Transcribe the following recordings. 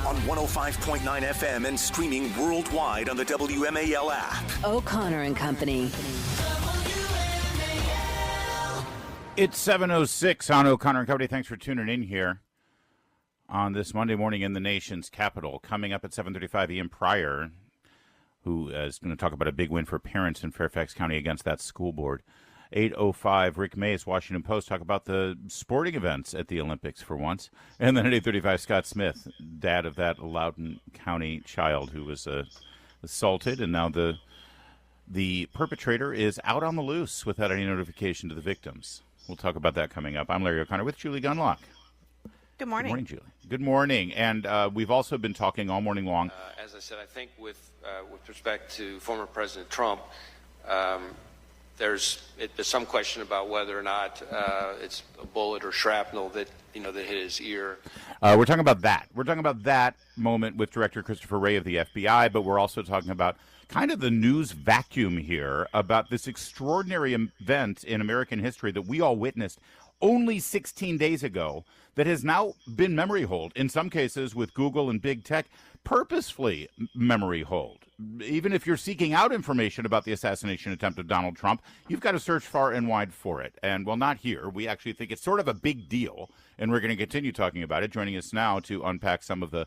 on 105.9 FM and streaming worldwide on the WMAL app. O'Connor and Company. It's 7:06 on O'Connor and Company. Thanks for tuning in here on this Monday morning in the nation's capital. Coming up at 7:35, Ian Pryor, who is going to talk about a big win for parents in Fairfax County against that school board. 8:05, Rick Mays, Washington Post, talk about the sporting events at the Olympics for once. And then at 8:35, Scott Smith, dad of that Loudoun County child who was assaulted, and now the perpetrator is out on the loose without any notification to the victims. We'll talk about that coming up. I'm Larry O'Connor with Julie Gunlock. Good morning. Good morning, Julie. Good morning. And we've also been talking all morning long. As I said, I think with respect to former President Trump, there's some question about whether or not it's a bullet or shrapnel that hit his ear. We're talking about that. We're talking about that moment with Director Christopher Wray of the FBI, but we're also talking about kind of the news vacuum here about this extraordinary event in American history that we all witnessed only 16 days ago that has now been memory hold, in some cases with Google and big tech, purposefully memory hold. Even if you're seeking out information about the assassination attempt of Donald Trump, you've got to search far and wide for it. And while not here, we actually think it's sort of a big deal, and we're going to continue talking about it. Joining us now to unpack some of the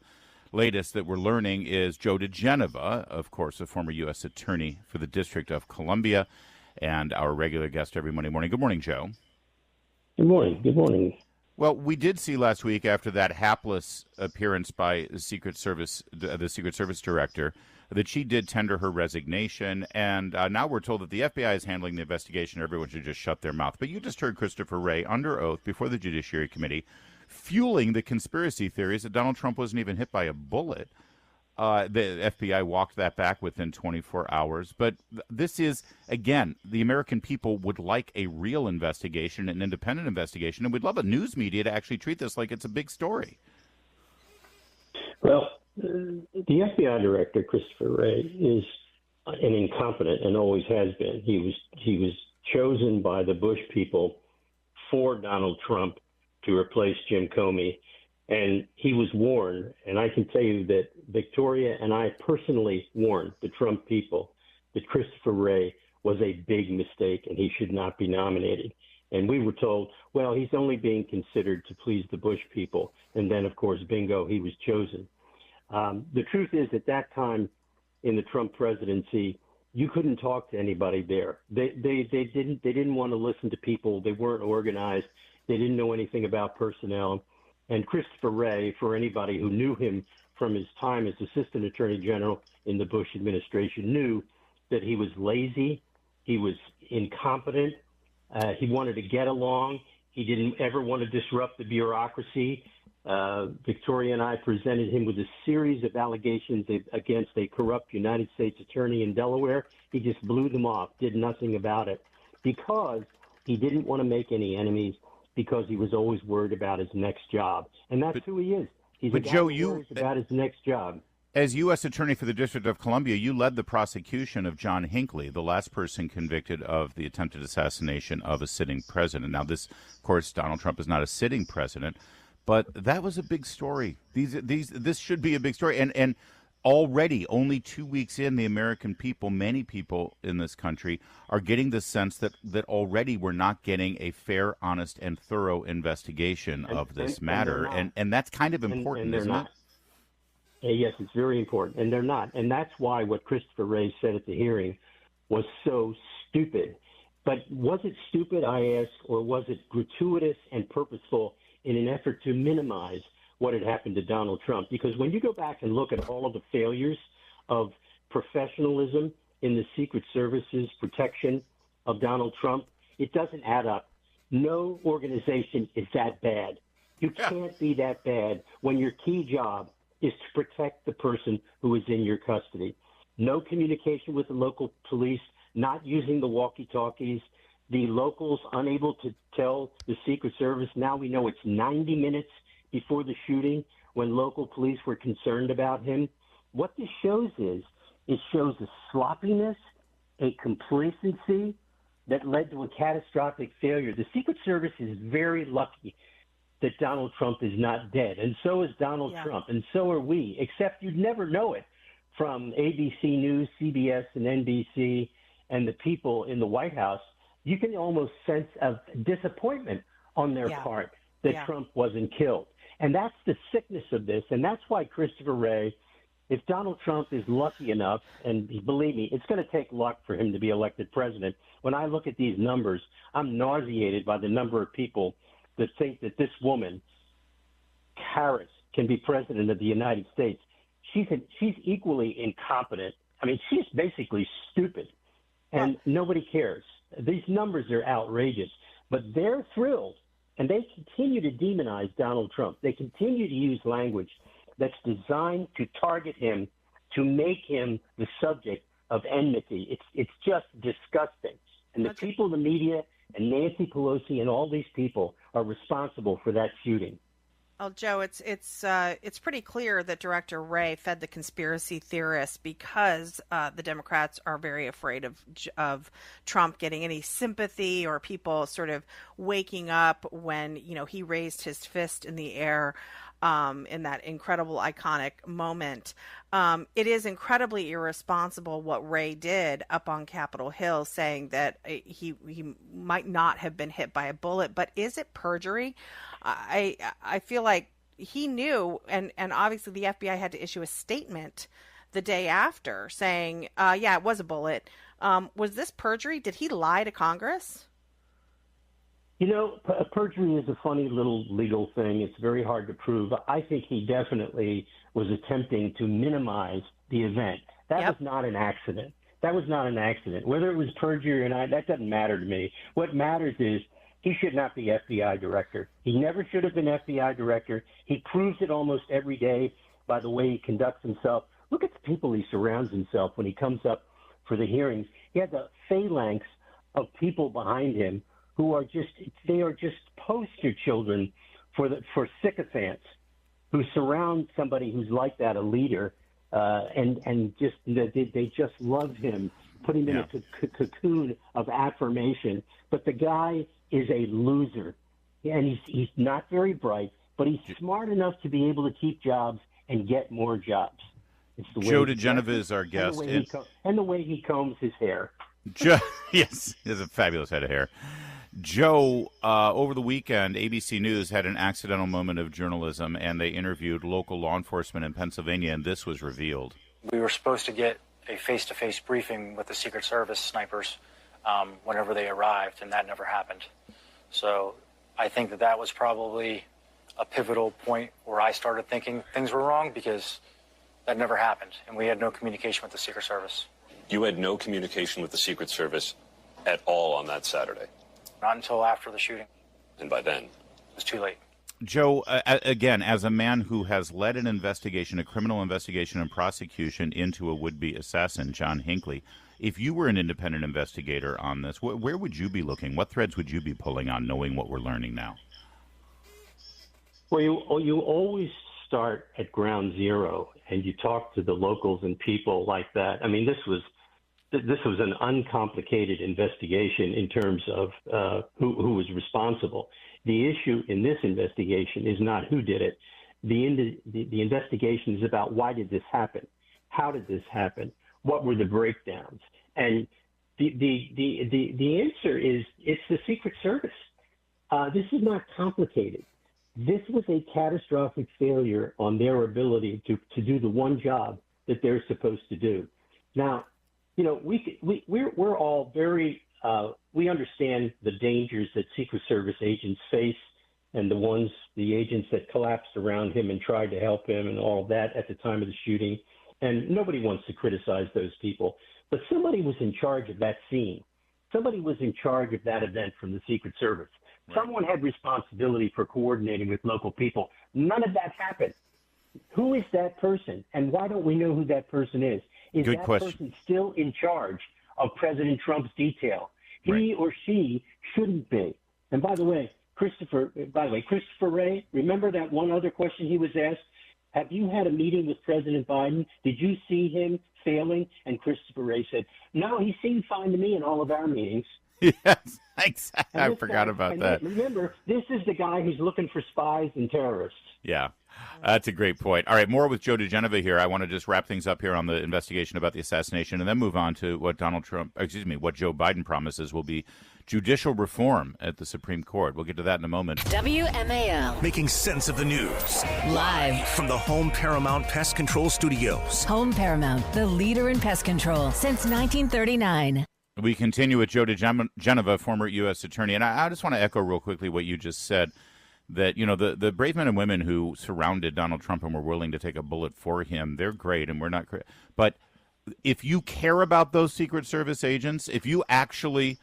latest that we're learning is Joe diGenova, of course, a former U.S. attorney for the District of Columbia, and our regular guest every Monday morning. Good morning, Joe. Good morning. Good morning. Well, we did see last week, after that hapless appearance by the Secret Service director, that she did tender her resignation, and now we're told that the FBI is handling the investigation. Everyone should just shut their mouth. But you just heard Christopher Wray under oath before the Judiciary Committee fueling the conspiracy theories that Donald Trump wasn't even hit by a bullet. The FBI walked that back within 24 hours. But this is, again, the American people would like a real investigation, an independent investigation, and we'd love a news media to actually treat this like it's a big story. Well, the FBI director, Christopher Wray, is an incompetent and always has been. He was chosen by the Bush people for Donald Trump to replace Jim Comey. And he was warned, and I can tell you that Victoria and I personally warned the Trump people that Christopher Wray was a big mistake and he should not be nominated. And we were told, well, he's only being considered to please the Bush people. And then, of course, bingo, he was chosen. The truth is, at that time in the Trump presidency, you couldn't talk to anybody there. They didn't want to listen to people. They weren't organized. They didn't know anything about personnel. And Christopher Wray, for anybody who knew him from his time as Assistant Attorney General in the Bush administration, knew that he was lazy, he was incompetent, he wanted to get along, he didn't ever want to disrupt the bureaucracy. Victoria and I presented him with a series of allegations against a corrupt United States attorney in Delaware. He just blew them off, did nothing about it, because he didn't want to make any enemies, because he was always worried about his next job. And that's who he is. He's a guy who worries about his next job. As U.S. Attorney for the District of Columbia, you led the prosecution of John Hinckley, the last person convicted of the attempted assassination of a sitting president. Now, this, of course, Donald Trump is not a sitting president, but that was a big story. This should be a big story. And already, only 2 weeks in, the American people, many people in this country, are getting the sense that already we're not getting a fair, honest, and thorough investigation of this matter. And that's kind of important, isn't it? Yes, it's very important. And they're not. And that's why what Christopher Wray said at the hearing was so stupid. But was it stupid, I ask, or was it gratuitous and purposeful in an effort to minimize what had happened to Donald Trump? Because when you go back and look at all of the failures of professionalism in the Secret Service's protection of Donald Trump, it doesn't add up. No organization is that bad. You can't be that bad when your key job is to protect the person who is in your custody. No communication with the local police, not using the walkie-talkies, the locals unable to tell the Secret Service. Now we know it's 90 minutes before the shooting when local police were concerned about him. What this shows is it shows a sloppiness, a complacency that led to a catastrophic failure. The Secret Service is very lucky that Donald Trump is not dead, and so is Donald Trump, and so are we, except you'd never know it from ABC News, CBS, and NBC, and the people in the White House. You can almost sense a disappointment on their part that Trump wasn't killed. And that's the sickness of this, and that's why Christopher Wray, if Donald Trump is lucky enough, and believe me, it's going to take luck for him to be elected president. When I look at these numbers, I'm nauseated by the number of people that think that this woman, Harris, can be president of the United States. She's equally incompetent. I mean, she's basically stupid, and nobody cares. These numbers are outrageous, but they're thrilled, and they continue to demonize Donald Trump. They continue to use language that's designed to target him, to make him the subject of enmity. It's just disgusting. And the people in the media and Nancy Pelosi and all these people are responsible for that shooting. Well, Joe, it's pretty clear that Director Wray fed the conspiracy theorists because the Democrats are very afraid of Trump getting any sympathy or people sort of waking up when he raised his fist in the air in that incredible, iconic moment. It is incredibly irresponsible what Wray did up on Capitol Hill, saying that he might not have been hit by a bullet. But is it perjury? I feel like he knew, and obviously the FBI had to issue a statement the day after saying, yeah, it was a bullet. Was this perjury? Did he lie to Congress? Perjury is a funny little legal thing. It's very hard to prove. I think he definitely was attempting to minimize the event. That was not an accident. Whether it was perjury or not, that doesn't matter to me. What matters is he should not be FBI director. He never should have been FBI director. He proves it almost every day by the way he conducts himself. Look at the people he surrounds himself when he comes up for the hearings. He has a phalanx of people behind him who are just poster children for sycophants who surround somebody who's like that, a leader, and just they just love him, put him in a cocoon of affirmation. But the guy is a loser, and he's not very bright, but he's smart enough to be able to keep jobs and get more jobs. It's the way Joe diGenova is our guest, and the way he combs his hair. Yes, he has a fabulous head of hair. Joe, over the weekend, ABC News had an accidental moment of journalism, and they interviewed local law enforcement in Pennsylvania, and this was revealed. We were supposed to get a face-to-face briefing with the Secret Service snipers whenever they arrived, and that never happened. So I think that was probably a pivotal point where I started thinking things were wrong, because that never happened, and we had no communication with the Secret Service. You had no communication with the Secret Service at all on that Saturday? Not until after the shooting. And by then? It was too late. Joe, again, as a man who has led an investigation, a criminal investigation and prosecution into a would-be assassin, John Hinckley, if you were an independent investigator on this, where would you be looking? What threads would you be pulling on, knowing what we're learning now? Well, you always start at ground zero, and you talk to the locals and people like that. I mean, this was an uncomplicated investigation in terms of who was responsible. The issue in this investigation is not who did it. The investigation is about why did this happen? How did this happen? What were the breakdowns? And the answer is it's the Secret Service. This is not complicated. This was a catastrophic failure on their ability to do the one job that they're supposed to do. Now, we're all very we understand the dangers that Secret Service agents face, and the agents that collapsed around him and tried to help him and all of that at the time of the shooting. And nobody wants to criticize those people, but somebody was in charge of that scene. Somebody was in charge of that event from the Secret Service. Right. Someone had responsibility for coordinating with local people. None of that happened. Who is that person, and why don't we know who that person is? Is Good that question. person still in charge of President Trump's detail? He or she shouldn't be. And by the way, Christopher Wray, remember that one other question he was asked? Have you had a meeting with President Biden? Did you see him failing? And Christopher Wray said, no, he seemed fine to me in all of our meetings. Yes, exactly. And I this forgot guy- about and that. Remember, this is the guy who's looking for spies and terrorists. Yeah, that's a great point. All right, more with Joe diGenova here. I want to just wrap things up here on the investigation about the assassination and then move on to what what Joe Biden promises will be judicial reform at the Supreme Court. We'll get to that in a moment. WMAL. Making sense of the news. Live. From the Home Paramount Pest Control Studios. Home Paramount, the leader in pest control since 1939. We continue with Joe diGenova, former U.S. attorney. And I just want to echo real quickly what you just said, that, you know, the brave men and women who surrounded Donald Trump and were willing to take a bullet for him, they're great, and we're not great. But if you care about those Secret Service agents, if you actually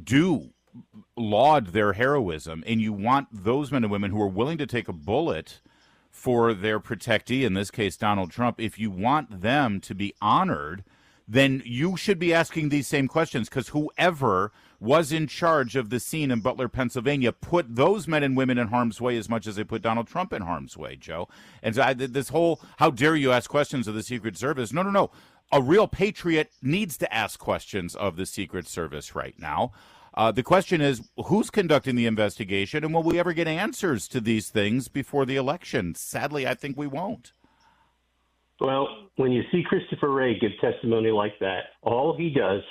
do laud their heroism and you want those men and women who are willing to take a bullet for their protectee, in this case Donald Trump, if you want them to be honored, then you should be asking these same questions, because whoever was in charge of the scene in Butler, Pennsylvania, put those men and women in harm's way as much as they put Donald Trump in harm's way, Joe. And so this whole, how dare you ask questions of the Secret Service? No. A real patriot needs to ask questions of the Secret Service right now. The question is, who's conducting the investigation, and will we ever get answers to these things before the election? Sadly, I think we won't. Well, when you see Christopher Wray give testimony like that, all he does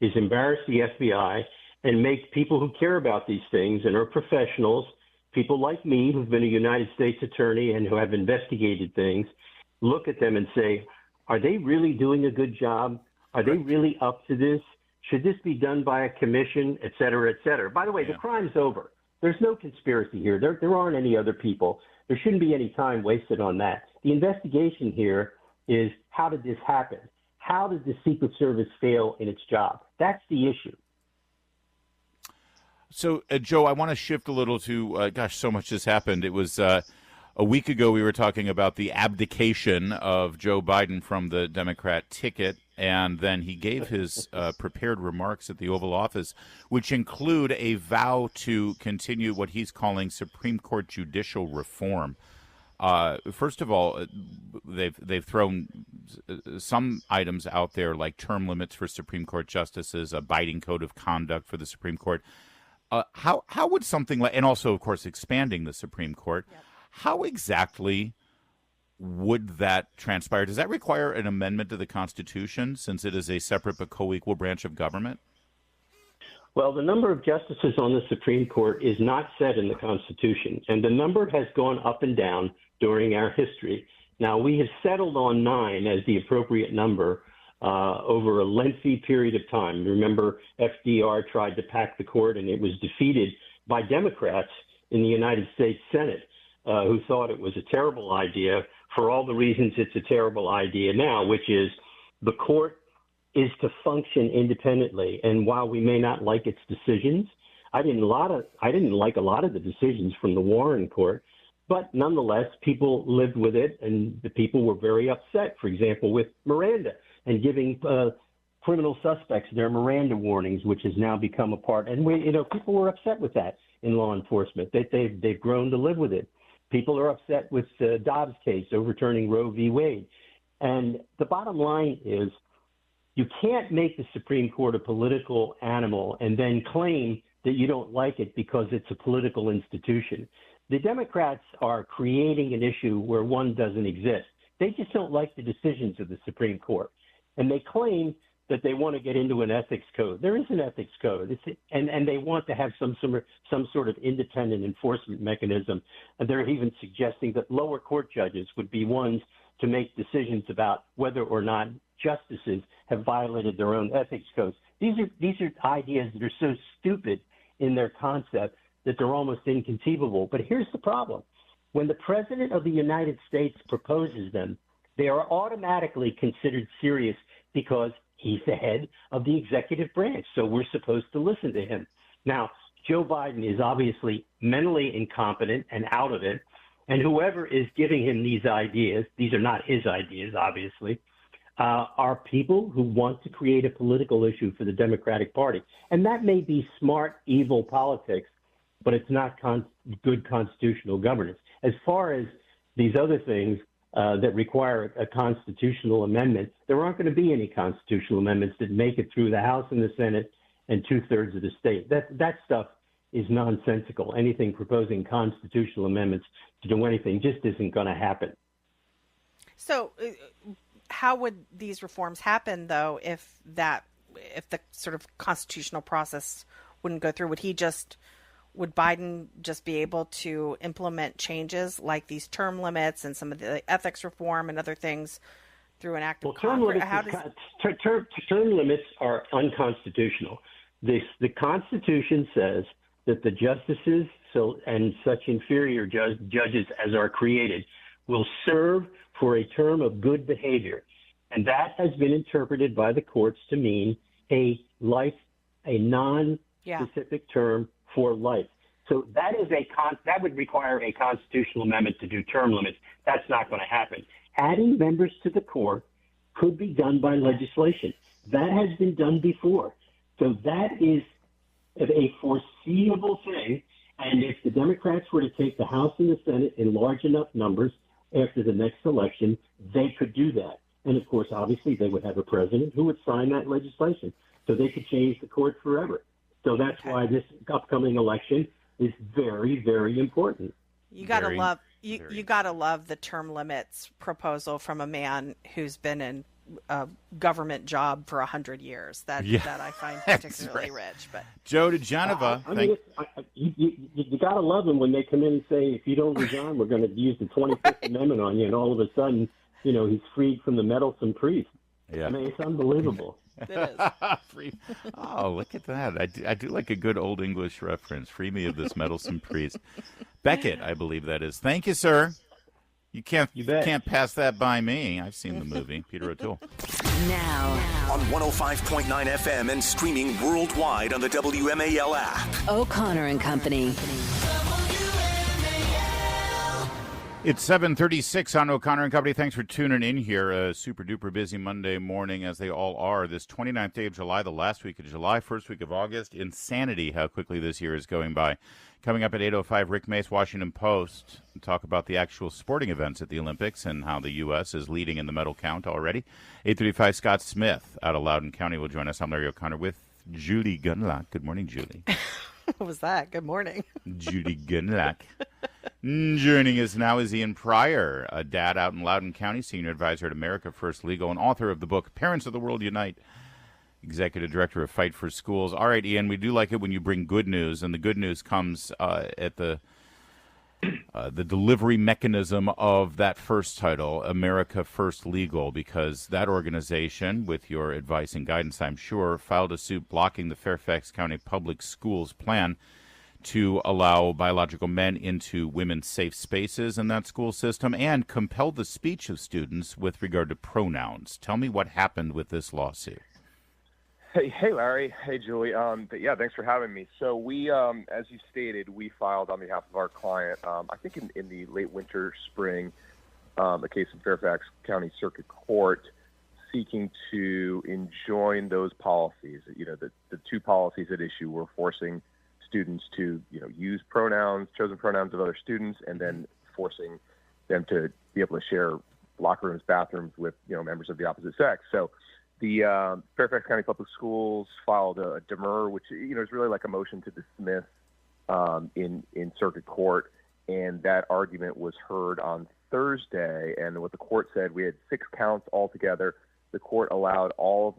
is embarrass the FBI and make people who care about these things and are professionals, people like me who've been a United States attorney and who have investigated things, look at them and say, are they really doing a good job? Are they really up to this? Should this be done by a commission, et cetera, et cetera? By the way, the crime's over. There's no conspiracy here. There aren't any other people. There shouldn't be any time wasted on that. The investigation here is, how did this happen? How did the Secret Service fail in its job? That's the issue. So, Joe, I want to shift a little to, so much has happened. It was a week ago we were talking about the abdication of Joe Biden from the Democrat ticket, and then he gave his prepared remarks at the Oval Office, which include a vow to continue what he's calling Supreme Court judicial reform. First of all, they've thrown some items out there like term limits for Supreme Court justices, a biting code of conduct for the Supreme Court. How would something like, and also, of course, expanding the Supreme Court, how exactly would that transpire? Does that require an amendment to the Constitution, since it is a separate but co-equal branch of government? Well, the number of justices on the Supreme Court is not set in the Constitution, and the number has gone up and down during our history. Now, we have settled on 9 as the appropriate number over a lengthy period of time. Remember, FDR tried to pack the court, and it was defeated by Democrats in the United States Senate, who thought it was a terrible idea for all the reasons it's a terrible idea now, which is the court is to function independently. And while we may not like its decisions, I didn't like a lot of the decisions from the Warren Court, but nonetheless, people lived with it, and the people were very upset, for example, with Miranda and giving criminal suspects their Miranda warnings, which has now become a part. And people were upset with that in law enforcement. They've grown to live with it. People are upset with the Dobbs case overturning Roe v. Wade. And the bottom line is, you can't make the Supreme Court a political animal and then claim that you don't like it because it's a political institution. The Democrats are creating an issue where one doesn't exist. They just don't like the decisions of the Supreme Court. And they claim that they want to get into an ethics code. There is an ethics code, and they want to have some sort of independent enforcement mechanism. And they're even suggesting that lower court judges would be ones to make decisions about whether or not justices have violated their own ethics codes. These are ideas that are so stupid in their concept that they're almost inconceivable. But here's the problem. When the President of the United States proposes them, they are automatically considered serious because he's the head of the executive branch, so we're supposed to listen to him. Now, Joe Biden is obviously mentally incompetent and out of it, and whoever is giving him these ideas, these are not his ideas, obviously, are people who want to create a political issue for the Democratic Party. And that may be smart, evil politics, but it's not good constitutional governance. As far as these other things that require a constitutional amendment, there aren't going to be any constitutional amendments that make it through the House and the Senate and 2/3 of the state. That stuff is nonsensical. Anything proposing constitutional amendments to do anything just isn't going to happen. So how would these reforms happen, though, if the sort of constitutional process wouldn't go through? Would Biden just be able to implement changes like these term limits and some of the ethics reform and other things through an act of Congress? Term limits are unconstitutional. The Constitution says that the justices and such inferior judges as are created will serve for a term of good behavior. And that has been interpreted by the courts to mean a non-specific term for life. So that would require a constitutional amendment to do term limits. That's not going to happen. Adding members to the court could be done by legislation. That has been done before. So that is a foreseeable thing. And if the Democrats were to take the House and the Senate in large enough numbers after the next election, they could do that. And, of course, obviously, they would have a president who would sign that legislation. So they could change the court forever. So that's why this upcoming election is very, very important. You gotta love the term limits proposal from a man who's been in a government job for 100 years. That I find particularly rich. But Joe diGenova, you gotta love them when they come in and say, if you don't resign, we're going to use the 25th Amendment on you, and all of a sudden, he's freed from the meddlesome priest. Yeah. I mean, it's unbelievable. It is. Oh, look at that. I do like a good old English reference. Free me of this meddlesome priest. Beckett, I believe that is. Thank you, sir. You can't pass that by me. I've seen the movie. Peter O'Toole. Now. On 105.9 FM and streaming worldwide on the WMAL app. O'Connor and Company. It's 7:36 on O'Connor and Company. Thanks for tuning in here. A super-duper busy Monday morning, as they all are. This 29th day of July, the last week of July, first week of August. Insanity how quickly this year is going by. Coming up at 8:05, Rick Mace, Washington Post, and talk about the actual sporting events at the Olympics and how the U.S. is leading in the medal count already. 8:35, Scott Smith out of Loudoun County will join us. I'm Larry O'Connor with Julie Gunlock. Good morning, Julie. What was that? Good morning. Judy Gunlock. Joining us now is Ian Pryor, a dad out in Loudoun County, senior advisor at America First Legal, and author of the book Parents of the World Unite, executive director of Fight for Schools. All right, Ian, we do like it when you bring good news, and the good news comes at the delivery mechanism of that first title, America First Legal, because that organization, with your advice and guidance, I'm sure, filed a suit blocking the Fairfax County Public Schools plan to allow biological men into women's safe spaces in that school system and compelled the speech of students with regard to pronouns. Tell me what happened with this lawsuit. Hey, Larry. Hey, Julie. Thanks for having me. So we, as you stated, we filed on behalf of our client, I think in the late winter, spring, a case in Fairfax County Circuit Court seeking to enjoin those policies. The two policies at issue were forcing students to, use chosen pronouns of other students, and then forcing them to be able to share locker rooms, bathrooms with, members of the opposite sex. So the Fairfax County Public Schools filed a demur, which, is really like a motion to dismiss in circuit court. And that argument was heard on Thursday. And what the court said, we had 6 counts altogether. The court allowed all of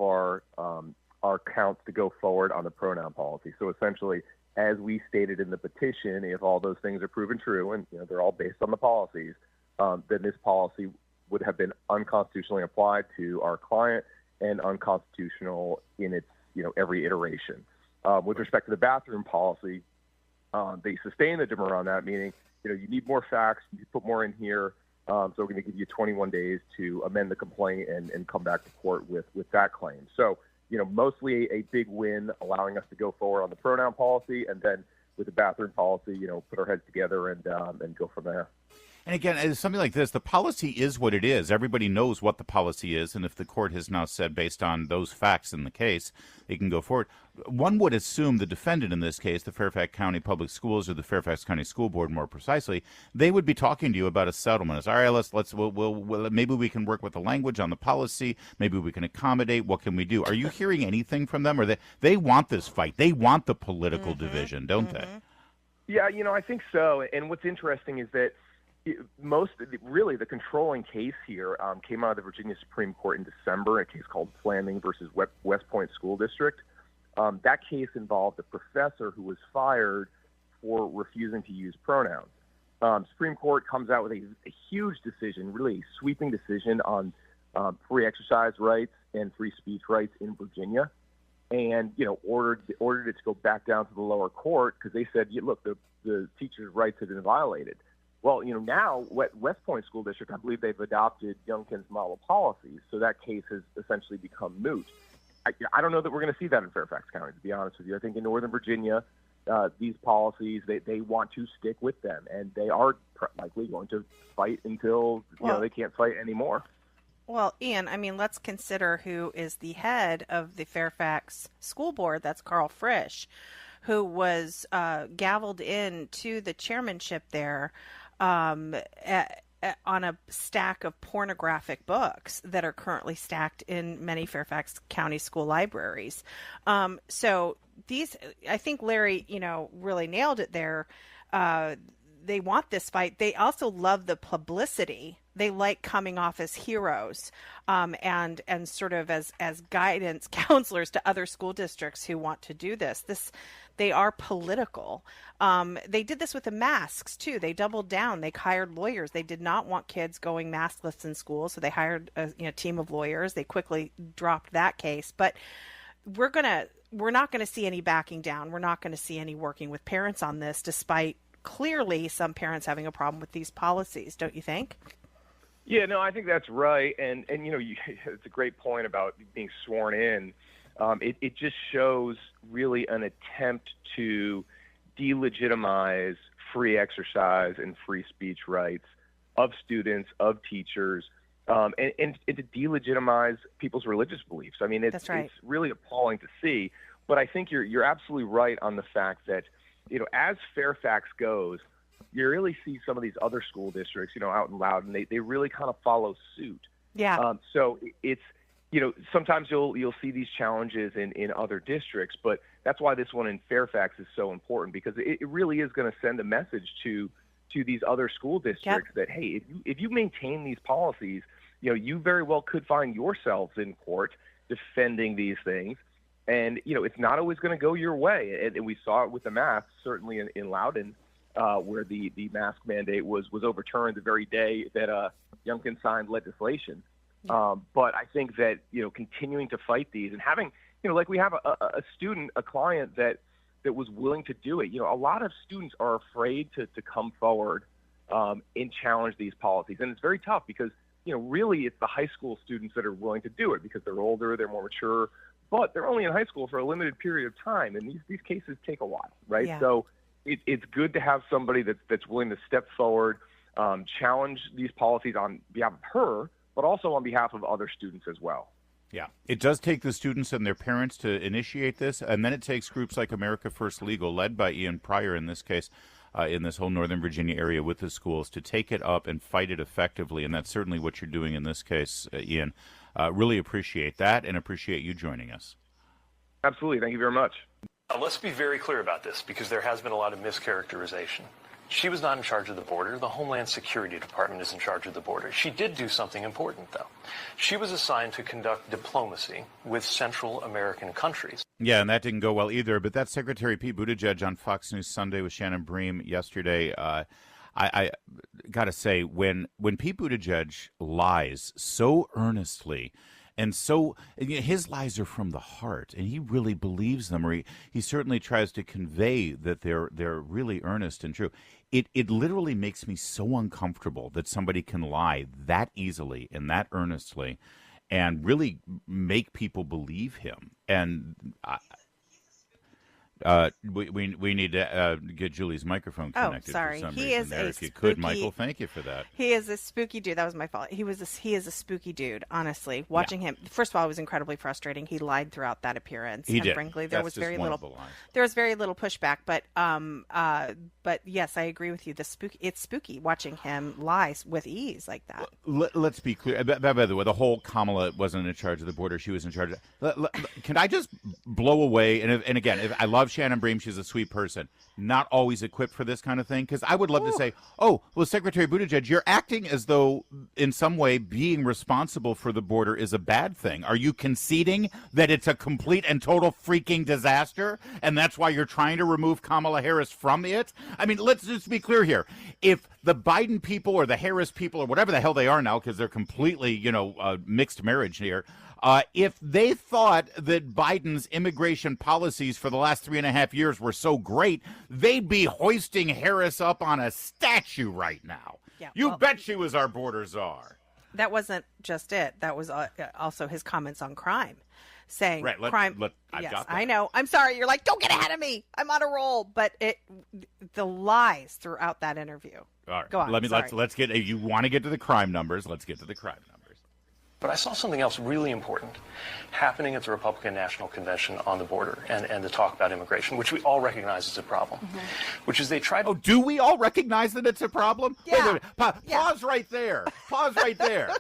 our counts to go forward on the pronoun policy. So essentially, as we stated in the petition, if all those things are proven true, and they're all based on the policies, then this policy would have been unconstitutionally applied to our client and unconstitutional in its every iteration. With respect to the bathroom policy, they sustained the demur on that, meaning you need more facts, you put more in here. So we're going to give you 21 days to amend the complaint and come back to court with that claim. So mostly a big win, allowing us to go forward on the pronoun policy, and then with the bathroom policy, put our heads together and go from there. And again, as something like this, the policy is what it is. Everybody knows what the policy is, and if the court has now said, based on those facts in the case, it can go forward. One would assume the defendant in this case, the Fairfax County Public Schools or the Fairfax County School Board, more precisely, they would be talking to you about a settlement. It's all right. Maybe we can work with the language on the policy. Maybe we can accommodate. What can we do? Are you hearing anything from them, or they want this fight? They want the political division, don't they? Yeah, I think so. And what's interesting is that the controlling case here came out of the Virginia Supreme Court in December, a case called Flaming versus West Point School District. That case involved a professor who was fired for refusing to use pronouns. Supreme Court comes out with a huge decision, really a sweeping decision on free exercise rights and free speech rights in Virginia, and ordered it to go back down to the lower court because they said, look, the teachers' rights have been violated. Well, now West Point School District, I believe they've adopted Youngkin's model policies, so that case has essentially become moot. I don't know that we're going to see that in Fairfax County, to be honest with you. I think in Northern Virginia, these policies, they want to stick with them, and they are likely going to fight until they can't fight anymore. Well, Ian, let's consider who is the head of the Fairfax School Board. That's Carl Frisch, who was gavelled in to the chairmanship there on a stack of pornographic books that are currently stacked in many Fairfax County school libraries. So these, I think Larry, really nailed it there. They want this fight. They also love the publicity. They like coming off as heroes and sort of as guidance counselors to other school districts who want to do this. They are political. They did this with the masks, too. They doubled down. They hired lawyers. They did not want kids going maskless in school, so they hired a team of lawyers. They quickly dropped that case. But we're not going to see any backing down. We're not going to see any working with parents on this, despite clearly some parents having a problem with these policies, don't you think? Yeah, no, I think that's right. And it's a great point about being sworn in. It just shows really an attempt to delegitimize free exercise and free speech rights of students, of teachers, and to delegitimize people's religious beliefs. It's really appalling to see. But I think you're absolutely right on the fact that, as Fairfax goes, you really see some of these other school districts, out in Loudoun, they really kind of follow suit. Yeah. So it's, sometimes you'll see these challenges in other districts, but that's why this one in Fairfax is so important, because it really is going to send a message to these other school districts that, hey, if you maintain these policies, you very well could find yourselves in court defending these things. And, it's not always going to go your way. And we saw it with the masks, certainly in Loudoun, where the mask mandate was overturned the very day that Youngkin signed legislation. But I think that, continuing to fight these and having, like we have a student, a client that was willing to do it. A lot of students are afraid to come forward and challenge these policies. And it's very tough because, really it's the high school students that are willing to do it because they're older, they're more mature, but they're only in high school for a limited period of time. And these cases take a while, right? Yeah. So it's good to have somebody that's willing to step forward, challenge these policies on behalf of her, but also on behalf of other students as well. Yeah, it does take the students and their parents to initiate this, and then it takes groups like America First Legal, led by Ian Pryor in this case, in this whole Northern Virginia area with the schools, to take it up and fight it effectively, and that's certainly what you're doing in this case, Ian. Really appreciate that and appreciate you joining us. Absolutely. Thank you very much. Let's be very clear about this, because there has been a lot of mischaracterization. She was not in charge of the border. The Homeland Security Department is in charge of the border. She did do something important, though. She was assigned to conduct diplomacy with Central American countries. Yeah, and that didn't go well either. But that's Secretary Pete Buttigieg on Fox News Sunday with Shannon Bream yesterday. I got to say, when Pete Buttigieg lies so earnestly, and so his lies are from the heart, and he really believes them, or he certainly tries to convey that they're really earnest and true. It literally makes me so uncomfortable that somebody can lie that easily and that earnestly and really make people believe him. And We need to get Julie's microphone connected. sorry. For some He reason is there. a If you could, spooky- Michael, thank you for that. He is a spooky dude. That was my fault. He is a spooky dude, honestly. Watching him, first of all, it was incredibly frustrating. He lied throughout that appearance. He did. Frankly, there That's was just very one little of the lies. there was very little pushback, but yes, I agree with you. It's spooky watching him lie with ease like that. Let's be clear. By the way, the whole Kamala wasn't in charge of the border. She was in charge of... Can I just blow away? And again, if I love Shannon Bream. She's a sweet person. Not always equipped for this kind of thing. Because I would love to say, oh, well, Secretary Buttigieg, you're acting as though in some way being responsible for the border is a bad thing. Are you conceding that it's a complete and total freaking disaster? And that's why you're trying to remove Kamala Harris from it? I mean, let's just be clear here. If the Biden people or the Harris people or whatever the hell they are now, because they're completely, mixed marriage here, if they thought that Biden's immigration policies for the last 3.5 years were so great, they'd be hoisting Harris up on a statue right now. Yeah, you bet she was our border czar. That wasn't just it. That was also his comments on crime, saying crime. I've yes, got that. I know. I'm sorry. You're like, don't get ahead of me. I'm on a roll. But the lies throughout that interview. All right. Go on. Let's get. If you want to get to the crime numbers, let's get to the crime numbers. But I saw something else really important happening at the Republican National Convention on the border and the talk about immigration, which we all recognize is a problem, which is they tried to... Oh, do we all recognize that it's a problem? Yeah. Wait. Pause right there. Pause right there.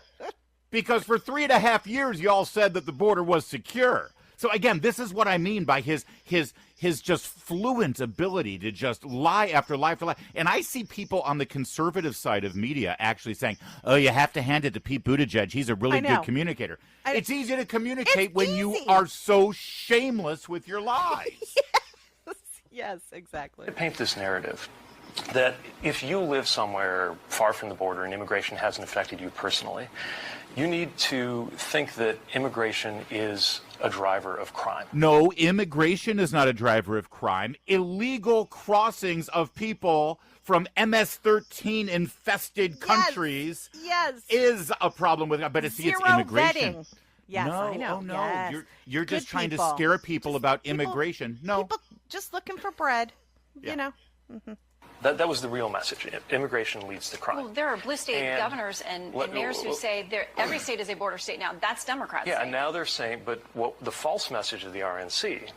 Because for 3.5 years, y'all said that the border was secure. So again, this is what I mean by his just fluent ability to just lie after lie after lie. And I see people on the conservative side of media actually saying, oh, you have to hand it to Pete Buttigieg. He's a really good communicator. It's easy to communicate when you are so shameless with your lies. Yes, exactly. To paint this narrative that if you live somewhere far from the border and immigration hasn't affected you personally, you need to think that immigration is a driver of crime. No, immigration is not a driver of crime. Illegal crossings of people from MS-13 infested countries is a problem with it. But it's immigration. Vetting. Yes, no, I know. Oh, no, yes. you're just trying to scare people about immigration. No. People just looking for bread, Yeah. Mm-hmm. That was the real message. Immigration leads to crime. Well, there are blue state governors and mayors who say every state is a border state now. That's Democrats. Yeah, and now they're saying, but what the false message of the RNC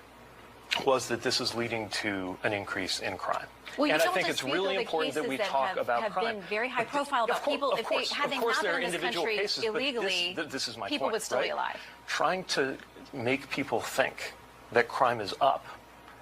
was that this is leading to an increase in crime. Well, you and I don't think it's dispute, really though, the important that we cases talk about have crime. been very high profile about people. If they had not been in this country cases, illegally, this is my people point, would still right? be alive. Trying to make people think that crime is up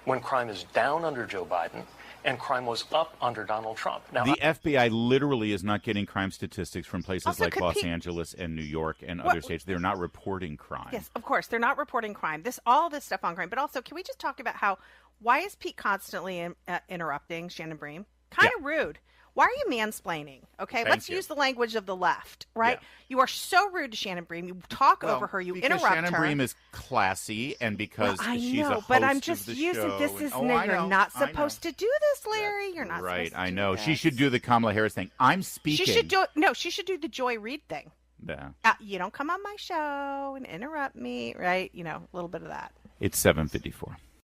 when crime is down under Joe Biden and crime was up under Donald Trump. Now, the FBI literally is not getting crime statistics from places Also, like Los Angeles and New York and other states. They're not reporting crime. Yes, of course. They're not reporting crime. All this stuff on crime. But also, can we just talk about why is Pete constantly interrupting Shannon Bream? Kind of rude. Why are you mansplaining? Okay, let's use the language of the left, right? Yeah. You are so rude to Shannon Bream. You talk over her. You interrupt her. Because Shannon Bream is classy, and because she's a host but I'm just of the using show. this is you're not supposed to do this, Larry. You're not right. Supposed to I know. Do she should do the Kamala Harris thing. I'm speaking. She should do it. No, she should do the Joy Reid thing. Yeah. You don't come on my show and interrupt me, right? A little bit of that. It's 7:54.